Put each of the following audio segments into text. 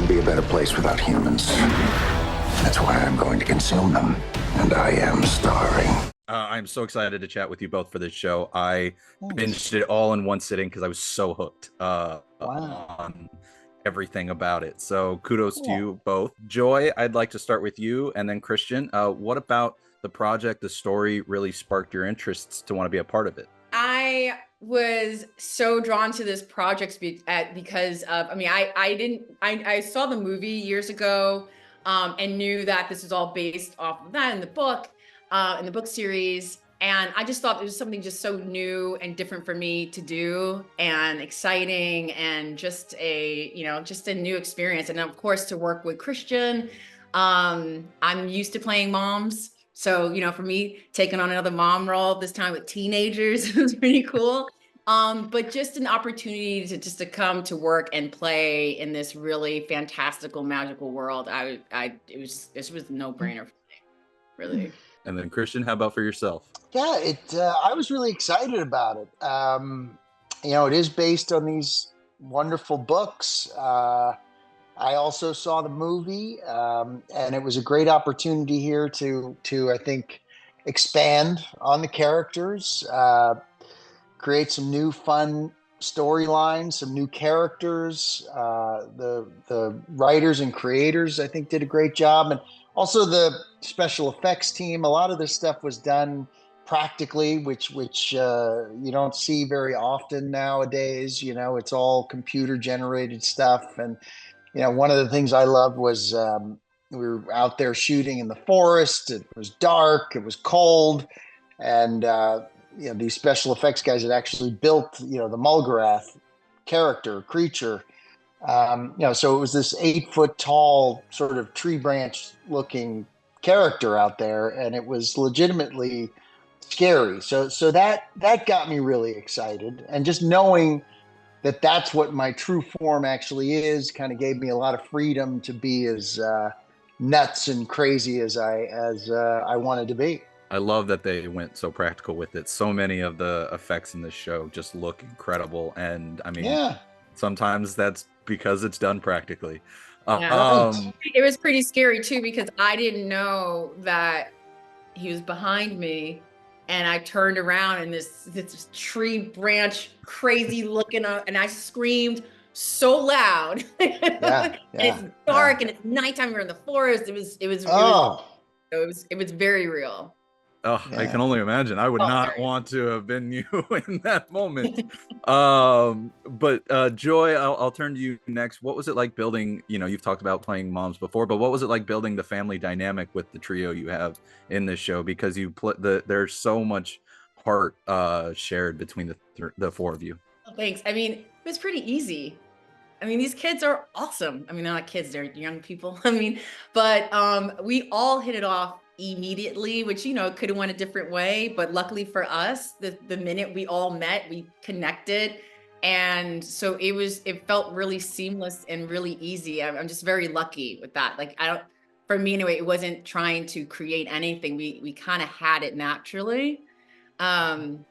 would be a better place without humans. That's why I'm going to consume them, and I am starving. I'm so excited to chat with you both for this show. I Thanks. binged it all in one sitting because I was so hooked Wow. on everything about it. So kudos to Cool. you both. Joy, I'd like to start with you, and then Christian. What about the project, the story, really sparked your interests to want to be a part of it? I was so drawn to this project because of, I saw the movie years ago and knew that this was all based off of that in the book series. And I just thought it was something just so new and different for me to do and exciting and just a new experience. And of course, to work with Christian, I'm used to playing moms. So, for me, taking on another mom role, this time with teenagers, was pretty cool. But just an opportunity to come to work and play in this really fantastical, magical world. This was a no-brainer for me, really. And then Christian, how about for yourself? Yeah, I was really excited about it. It is based on these wonderful books. I also saw the movie, and it was a great opportunity here to I think expand on the characters, create some new fun storylines, some new characters. The writers and creators, I think, did a great job, and also the special effects team. A lot of this stuff was done practically, which you don't see very often nowadays. It's all computer generated stuff. And one of the things I loved was we were out there shooting in the forest. It was dark, it was cold, and these special effects guys had actually built the Mulgarath creature. So it was this 8-foot tall sort of tree branch looking character out there, and it was legitimately scary. So that got me really excited, and just knowing that that's what my true form actually is kind of gave me a lot of freedom to be as nuts and crazy as I wanted to be. I love that they went so practical with it. So many of the effects in this show just look incredible, and sometimes that's because it's done practically. It was pretty scary too, because I didn't know that he was behind me, and I turned around and this tree branch crazy looking up, and I screamed so loud. And it's dark and it's nighttime. We're in the forest. It was very real. I can only imagine. I would not want to have been you in that moment. But Joy, I'll turn to you next. What was it like building, you've talked about playing moms before, but what was it like building the family dynamic with the trio you have in this show? Because there's so much heart shared between the four of you. Oh, thanks. It was pretty easy. These kids are awesome. They're not kids, they're young people. But we all hit it off immediately, which could have went a different way, but luckily for us, the minute we all met, we connected, and so it felt really seamless and really easy. I'm just very lucky with that. For me anyway, it wasn't trying to create anything. We kind of had it naturally. And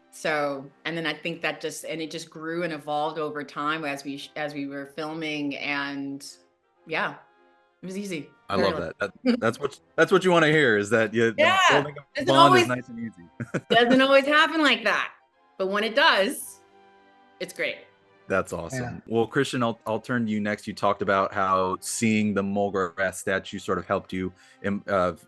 then I think that it just grew and evolved over time as we were filming, and yeah, it was easy. I love that. That's what you want to hear, is that building a bond is nice and easy. Doesn't always happen like that, but when it does, it's great. That's awesome. Yeah. Well, Christian, I'll turn to you next. You talked about how seeing the Mulgarath statue sort of helped you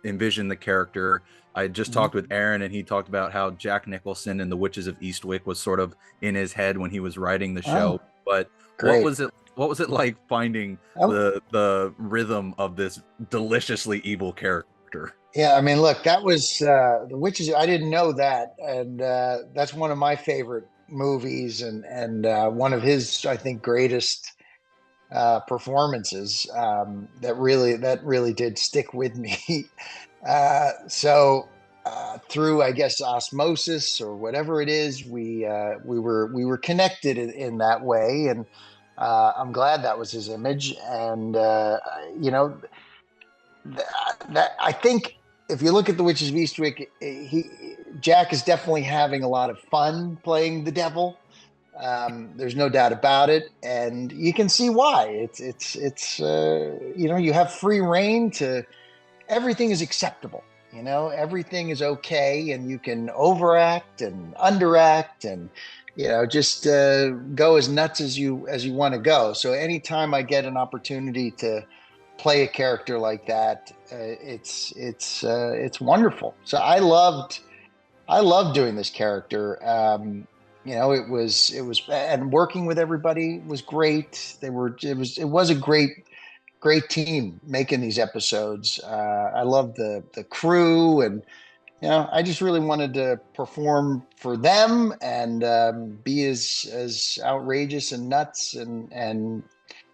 envision the character. I just talked with Aaron, and he talked about how Jack Nicholson in The Witches of Eastwick was sort of in his head when he was writing the show. But great. What was it like finding the rhythm of this deliciously evil character? Yeah, look, that was The Witches. I didn't know that, and that's one of my favorite movies, and one of his, I think, greatest performances. That really did stick with me. So through, I guess, osmosis or whatever it is, we were connected in that way, and I'm glad that was his image. And that I think if you look at The Witches of Eastwick, Jack is definitely having a lot of fun playing the devil. There's no doubt about it, and you can see why. It's you have free reign to everything is acceptable. Everything is okay, and you can overact and underact, and just go as nuts as you want to go. So anytime I get an opportunity to play a character like that, it's wonderful. So I loved doing this character. It was, and working with everybody was great. It was a great team making these episodes. I loved the crew, and I just really wanted to perform for them and be as outrageous and nuts and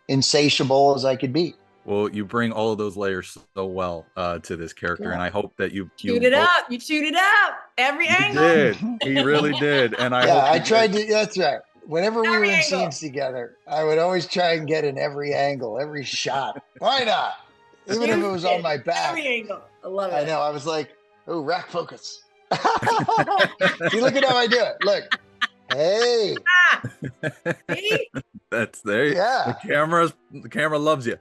insatiable as I could be. Well, you bring all of those layers so well to this character, and I hope that you chewed it up. You chewed it up every angle. Did. He really did, and I tried to. That's right. Whenever we were in scenes together, I would always try and get in every angle, every shot. Why not? Even if it was on my back. Every angle. I love it. I know. I was like, oh, rack focus. See, look at how I do it. Look. Hey. That's there. Yeah. The camera loves you.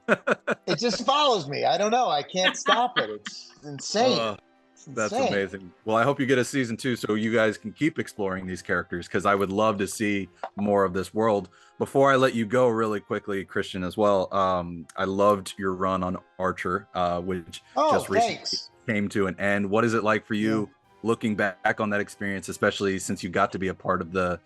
It just follows me. I don't know. I can't stop it. It's insane. That's amazing. Well, I hope you get a season 2 so you guys can keep exploring these characters, because I would love to see more of this world. Before I let you go, really quickly, Christian, as well, I loved your run on Archer, which just recently came to an end. What is it like for you looking back on that experience, especially since you got to be a part of the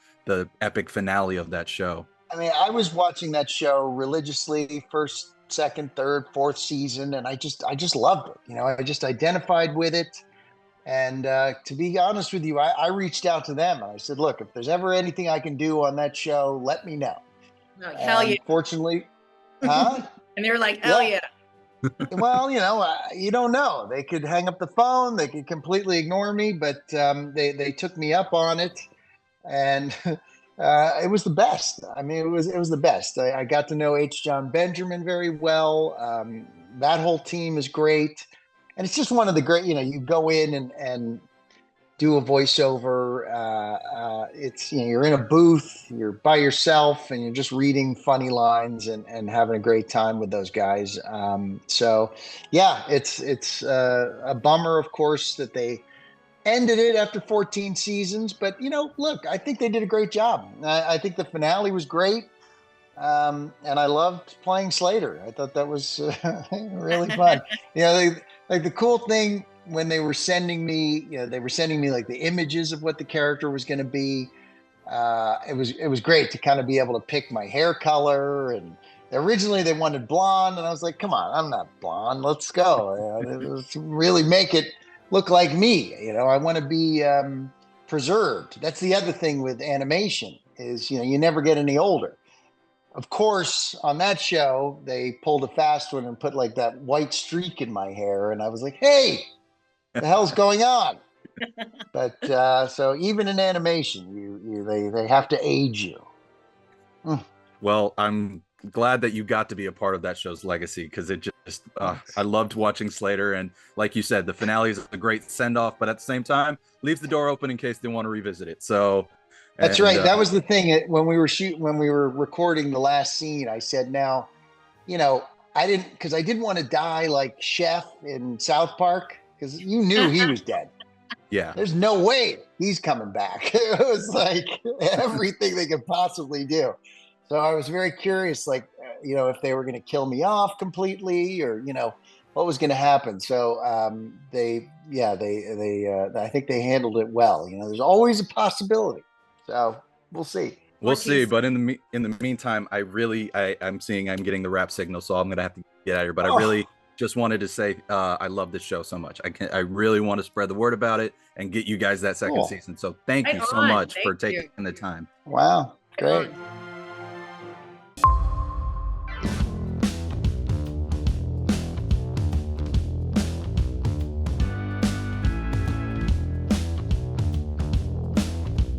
epic finale of that show? I mean, I was watching that show religiously, first, second, third, fourth season, and I just loved it. I just identified with it. And to be honest with you, I reached out to them and I said, look, if there's ever anything I can do on that show, let me know. Like, hell yeah. Fortunately, and they were like, hell yeah. Well, you don't know. They could hang up the phone. They could completely ignore me, but they took me up on it, and it was the best. I mean, it was the best. I got to know H. John Benjamin very well. That whole team is great. And it's just one of the great, you go in and do a voiceover. It's, you're in a booth, you're by yourself, and you're just reading funny lines and having a great time with those guys. So yeah, it's a bummer, of course, that they ended it after 14 seasons, but look, I think they did a great job. I think the finale was great. And I loved playing Slater. I thought that was really fun. Like the cool thing when they were sending me, like the images of what the character was going to be. It was great to kind of be able to pick my hair color. And originally they wanted blonde, and I was like, come on, I'm not blonde. Let's go. Let's really make it look like me. I want to be preserved. That's the other thing with animation is, you never get any older. Of course, on that show, they pulled a fast one and put like that white streak in my hair. And I was like, hey, the hell's going on? But so even in animation, they have to age you. Well, I'm glad that you got to be a part of that show's legacy, because it just, I loved watching Slater. And like you said, the finale is a great send off, but at the same time, leaves the door open in case they want to revisit it. So that's right. That was the thing when we were recording the last scene. I said, now, I didn't want to die like Chef in South Park, because you knew he was dead. Yeah. There's no way he's coming back. It was like everything they could possibly do. So I was very curious, like, if they were going to kill me off completely, or, what was going to happen. So I think they handled it well. There's always a possibility. So we'll see. We'll see. But in the meantime, I'm seeing I'm getting the rap signal, so I'm gonna have to get out of here. But I really just wanted to say I love this show so much. I really want to spread the word about it and get you guys that second season. So thank you so much for taking the time. Wow, great.